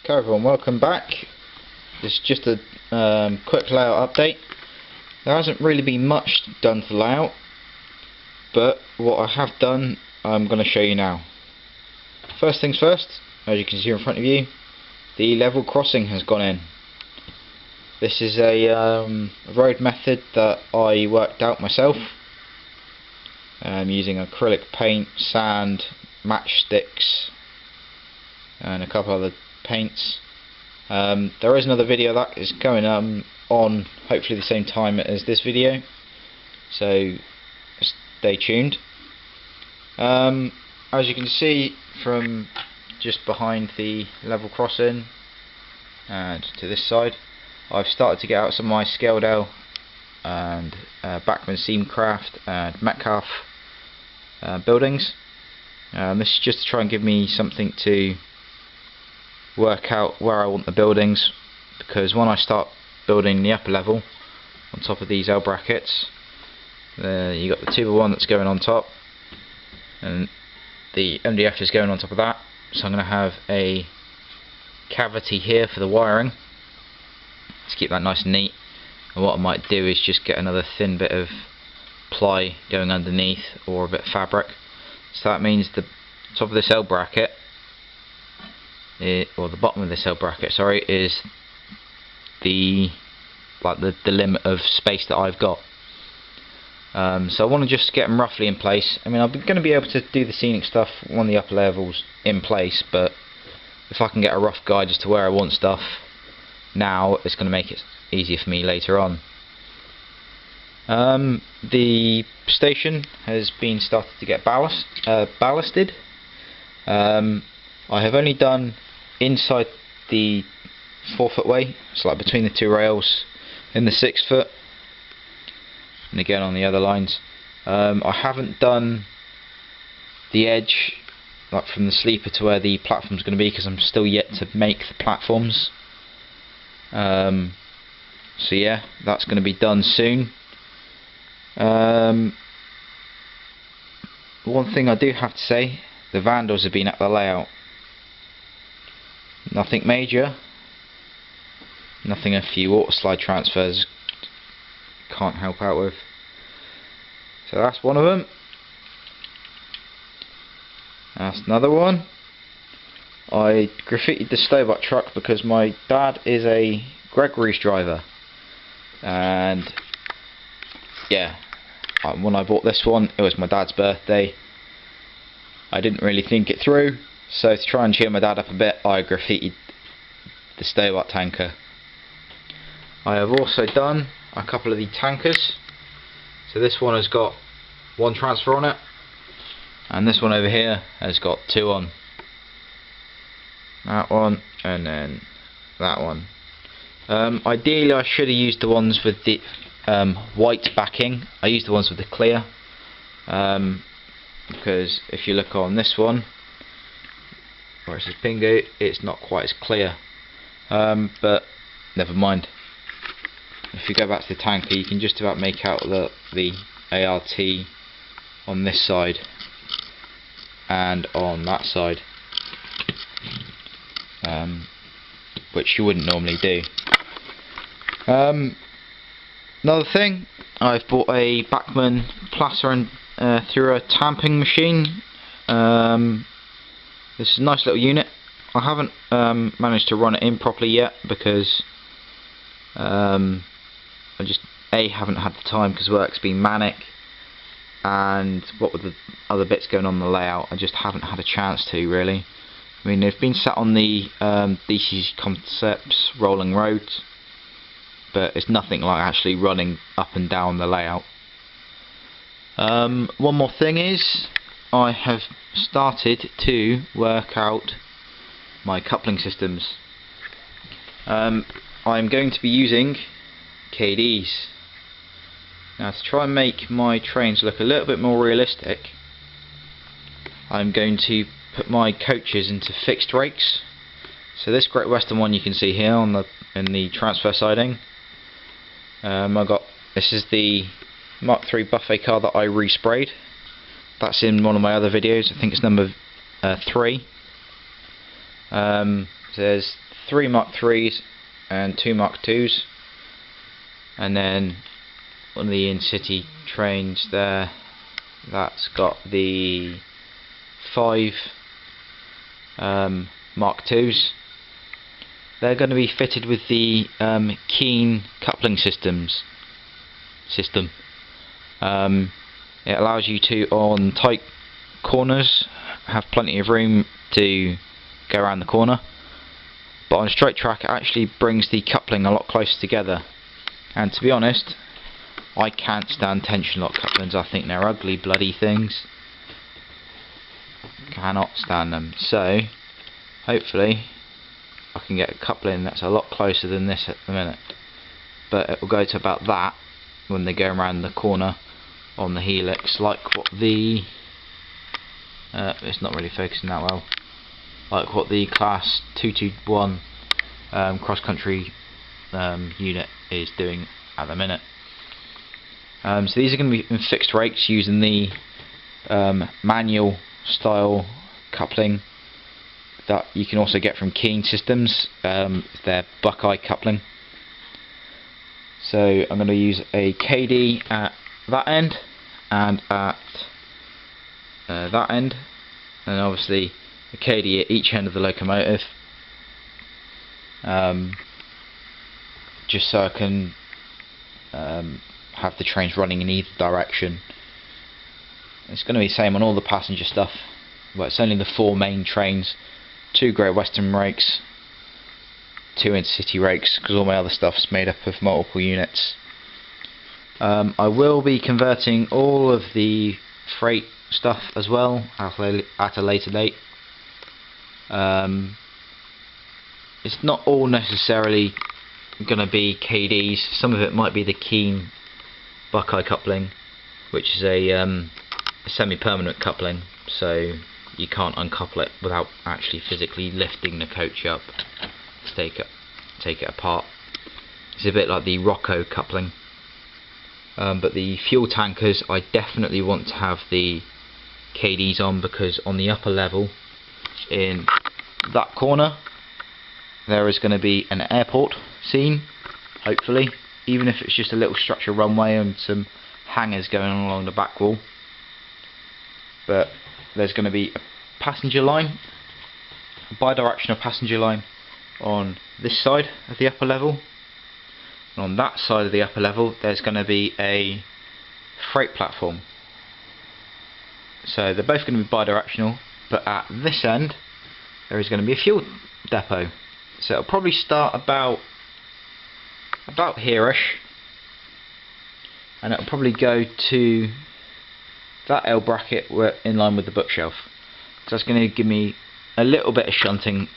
Okay everyone, welcome back. This is just a quick layout update. There hasn't really been much done to the layout, but what I have done I'm going to show you now. First things first, as you can see in front of you, the level crossing has gone in. This is a road method that I worked out myself using acrylic paint, sand, matchsticks and a couple other paints. There is another video that is going on hopefully the same time as this video, so stay tuned. As you can see from just behind the level crossing and to this side, I've started to get out some of my Scaledale and Bachmann Seamcraft and Metcalf buildings. This is just to try and give me something to work out where I want the buildings, because when I start building the upper level on top of these L brackets, you got the 2x1 that's going on top and the MDF is going on top of that, so I'm going to have a cavity here for the wiring to keep that nice and neat. And what I might do is just get another thin bit of ply going underneath, or a bit of fabric, so that means the top of this L bracket, or the bottom of this L bracket, sorry, is the limit of space that I've got. So I want to just get them roughly in place. I mean, I'm going to be able to do the scenic stuff on the upper levels in place, but if I can get a rough guide as to where I want stuff now, it's going to make it easier for me later on. The station has been started to get ballasted. I have only done inside the 4-foot way, so like between the two rails, in the 6-foot, and again on the other lines. I haven't done the edge, like from the sleeper to where the platform's going to be, because I'm still yet to make the platforms. So yeah, that's going to be done soon. One thing I do have to say, the vandals have been at the layout. Nothing major, nothing a few water slide transfers can't help out with. So that's one of them. That's another one. I graffitied the Stobart truck because my dad is a Gregory's driver, and yeah, when I bought this one, it was my dad's birthday. I didn't really think it through, so to try and cheer my dad up a bit, I graffitied the Stobart tanker. I have also done a couple of the tankers. So this one has got one transfer on it, and this one over here has got two on. That one and then that one. Ideally I should have used the ones with the white backing. I used the ones with the clear, because if you look on this one where it says Pingo, it's not quite as clear, but never mind. If you go back to the tanker, you can just about make out the ART on this side and on that side, which you wouldn't normally do. Another thing, I've bought a Bachmann plaster and through a tamping machine. This is a nice little unit. I haven't managed to run it in properly yet, because I just haven't had the time, because work's been manic, and what with the other bits going on in the layout, I just haven't had a chance to really. I mean, they've been sat on the DC Concepts rolling roads, but it's nothing like actually running up and down the layout. One more thing is, I have started to work out my coupling systems. I'm going to be using KDs. Now, to try and make my trains look a little bit more realistic, I'm going to put my coaches into fixed rakes. So this Great Western one you can see here in the transfer siding. This is the Mark III buffet car that I resprayed. That's in one of my other videos. I think it's number 3. There's 3 Mark 3s and 2 Mark 2s, and then one of the in-city trains there, that's got the 5 Mark 2s. They're going to be fitted with the Keen coupling system. It allows you to, on tight corners, have plenty of room to go around the corner, but on a straight track it actually brings the coupling a lot closer together. And to be honest, I can't stand tension lock couplings. I think they're ugly bloody things. Cannot stand them. So hopefully I can get a coupling that's a lot closer than this at the minute, but it will go to about that when they go around the corner on the helix, like what the it's not really focusing that well, like what the class 221 cross-country unit is doing at the minute. So these are going to be in fixed rates using the manual style coupling that you can also get from Keen systems. Their Buckeye coupling. So I'm going to use a KD at that end and at that end, and obviously a KD at each end of the locomotive, just so I can have the trains running in either direction. It's going to be the same on all the passenger stuff, but it's only the 4 main trains, 2 Great Western rakes, 2 intercity rakes, because all my other stuff's made up of multiple units. I will be converting all of the freight stuff as well at a later date. It's not all necessarily going to be KDs. Some of it might be the Keen Buckeye coupling, which is a semi-permanent coupling, so you can't uncouple it without actually physically lifting the coach up to take it apart. It's a bit like the Rocco coupling. But the fuel tankers, I definitely want to have the KDs on, because on the upper level in that corner there is going to be an airport scene, hopefully, even if it's just a little structure runway and some hangars going along the back wall. But there's going to be a passenger line, a bi-directional passenger line on this side of the upper level, and on that side of the upper level there's going to be a freight platform. So they're both going to be bi-directional, but at this end there is going to be a fuel depot. So it'll probably start about here-ish, and it'll probably go to that L bracket in line with the bookshelf. So that's going to give me a little bit of shunting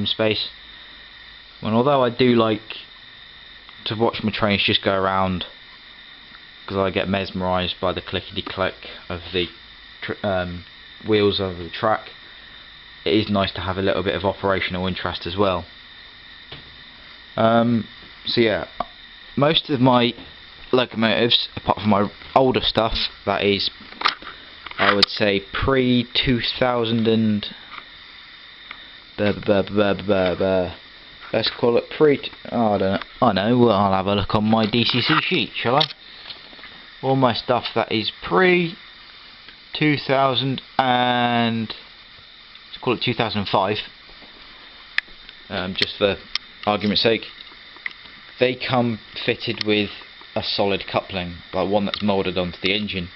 space. And although I do like to watch my trains just go around, because I get mesmerised by the clickety-click of the wheels over the track, it is nice to have a little bit of operational interest as well. So yeah, most of my locomotives, apart from my older stuff, that is, I would say pre-2000 and let's call it I don't know, well, I'll have a look on my DCC sheet, shall I? All my stuff that is pre-2000 and let's call it 2005, just for argument's sake, they come fitted with a solid coupling, like one that's moulded onto the engine.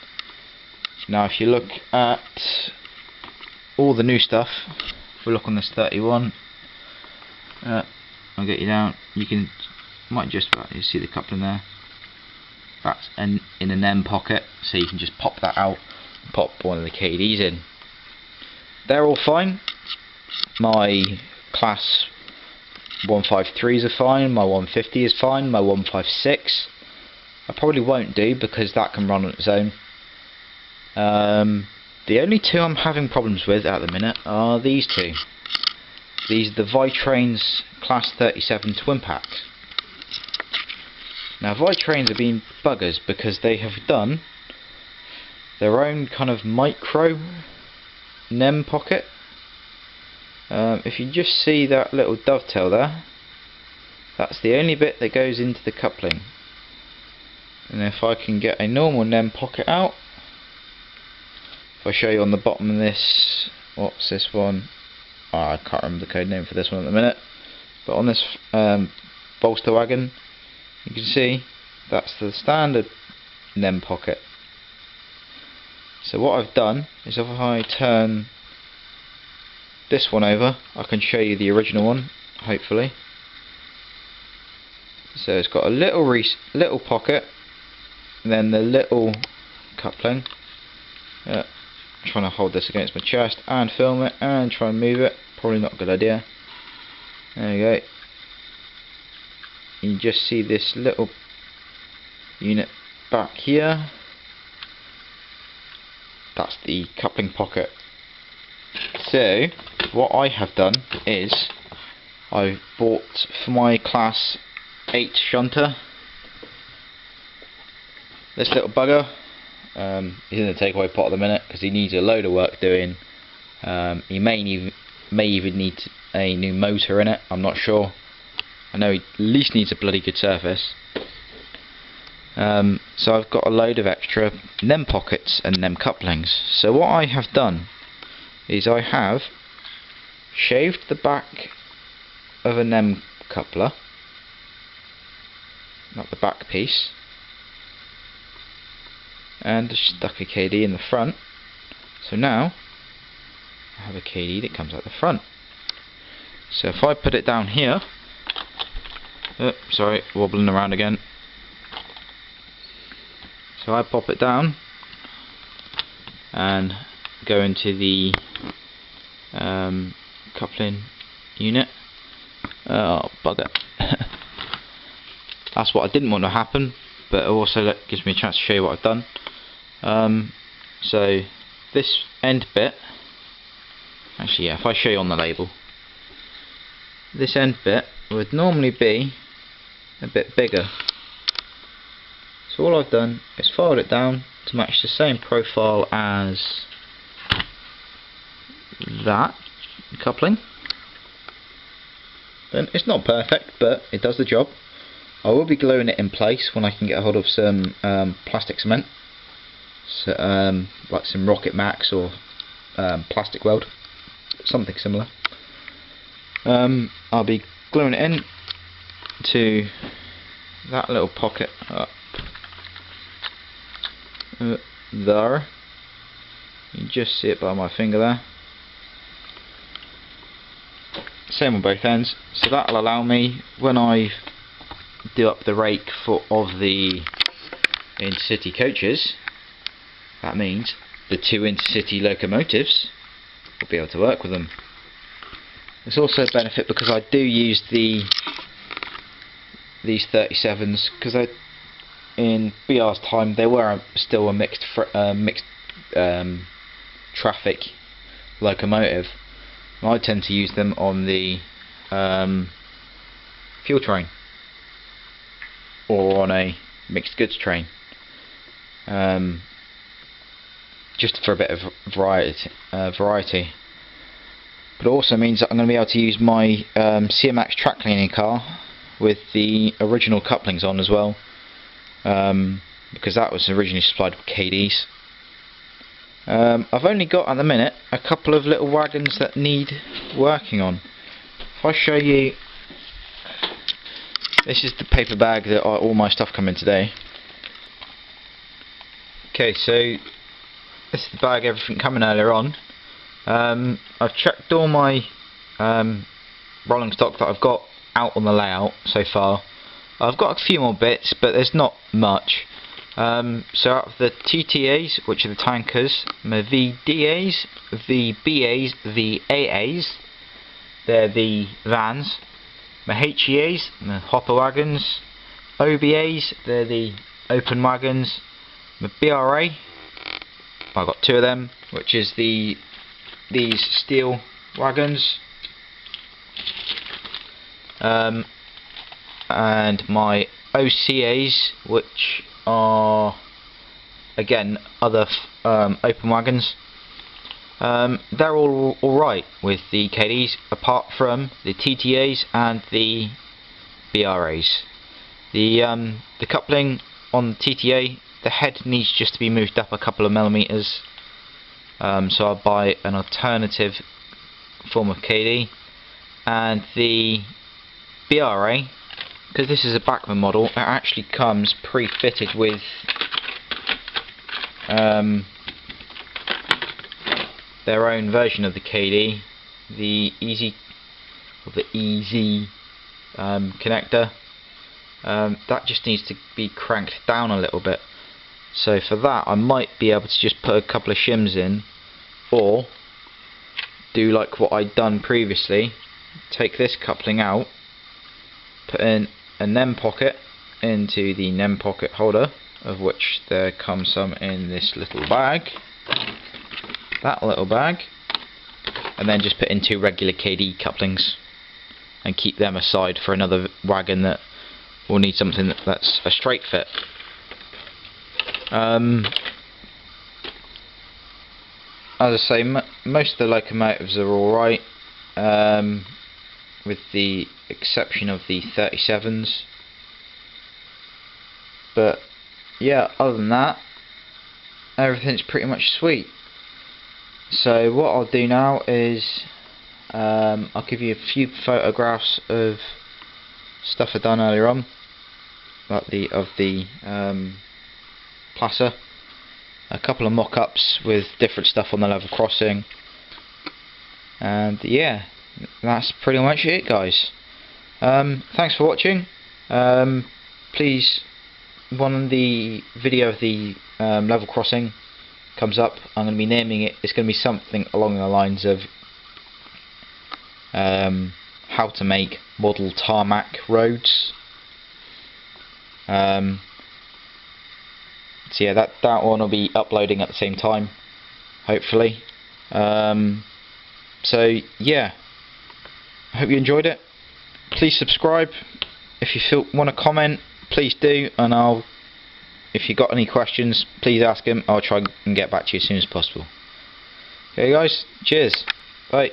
Now if you look at all the new stuff, if we look on this 31, I'll get you down, you might just about see the coupling there. That's in an M pocket, so you can just pop that out and pop one of the KDs in. They're all fine. My class 153s are fine, my 150 is fine, my 156 I probably won't do because that can run on its own. The only two I'm having problems with at the minute are these two. These are the Vitrains Class 37 twin packs. Now Vitrains have been buggers because they have done their own kind of micro NEM pocket, If you just see that little dovetail there, that's the only bit that goes into the coupling. And if I can get a normal NEM pocket out, if I show you on the bottom of this, what's this one? Oh, I can't remember the code name for this one at the minute, but on this bolster wagon, you can see that's the standard NEM pocket. So what I've done is, if I turn this one over, I can show you the original one, hopefully. So it's got a little pocket, and then the little coupling. Trying to hold this against my chest and film it and try and move it. Probably not a good idea. There you go. You just see this little unit back here. That's the coupling pocket. So what I have done is I've bought for my class 8 shunter this little bugger. He's in the takeaway pot at the minute because he needs a load of work doing. He may even need a new motor in it, I'm not sure. I know he at least needs a bloody good surface. So I've got a load of extra NEM pockets and NEM couplings. So what I have done is I have shaved the back of a NEM coupler, not the back piece, and stuck a KD in the front. So now I have a KD that comes out the front. So if I put it down here, sorry, wobbling around again. So I pop it down and go into the coupling unit. Oh bugger. That's what I didn't want to happen, but it also gives me a chance to show you what I've done. So this end bit, actually yeah, if I show you on the label, this end bit would normally be a bit bigger. So all I've done is filed it down to match the same profile as that coupling. And it's not perfect, but it does the job. I will be gluing it in place when I can get a hold of some plastic cement, so, like some Rocket Max or plastic weld, something similar. I'll be gluing it in to that little pocket up there. You can just see it by my finger there. Same on both ends, so that'll allow me, when I do up the rake of the intercity coaches, that means the 2 intercity locomotives will be able to work with them. There's also a benefit because I do use these 37s, because in BR's time they were still a mixed traffic locomotive. I tend to use them on the fuel train or on a mixed goods train, just for a bit of variety. But it also means that I'm going to be able to use my CMAX track cleaning car with the original couplings on as well, because that was originally supplied with KDs. I've only got at the minute a couple of little wagons that need working on. If I show you, this is the paper bag that all my stuff come in today. Okay, so this is the bag, everything coming earlier on. I've checked all my rolling stock that I've got out on the layout so far. I've got a few more bits, but there's not much. So out of the TTAs, which are the tankers, my VDAs, VBAs, VAAs, they're the vans, my HEAs, the hopper wagons, OBAs, they're the open wagons, my BRA, I've got 2 of them, which is these steel wagons, and my OCAs, which are again other open wagons. they're all alright with the KDs, apart from the TTAs and the BRAs. The coupling on the TTA, the head needs just to be moved up a couple of millimeters, so I'll buy an alternative form of KD. And the BRA, because this is a Bachmann model, it actually comes pre-fitted with their own version of the KD, the Easy connector. That just needs to be cranked down a little bit. So for that, I might be able to just put a couple of shims in, or do like what I'd done previously. Take this coupling out, put in a NEM pocket into the NEM pocket holder, of which there comes some in this little bag, that little bag, and then just put in 2 regular KD couplings and keep them aside for another wagon that will need something that's a straight fit. As I say, most of the locomotives are alright, with the exception of the 37s, but yeah, other than that, everything's pretty much sweet. So what I'll do now is I'll give you a few photographs of stuff I've done earlier on, like the Placer, a couple of mock-ups with different stuff on the level crossing, and yeah, that's pretty much it, guys. Thanks for watching. Please, when the video of the level crossing comes up, I'm going to be naming it. It's going to be something along the lines of how to make model tarmac roads. So yeah, that one will be uploading at the same time, hopefully. So yeah, I hope you enjoyed it. Please subscribe. If you want to comment, please do, and if you've got any questions, please ask them. I'll try and get back to you as soon as possible. Okay guys, cheers, bye.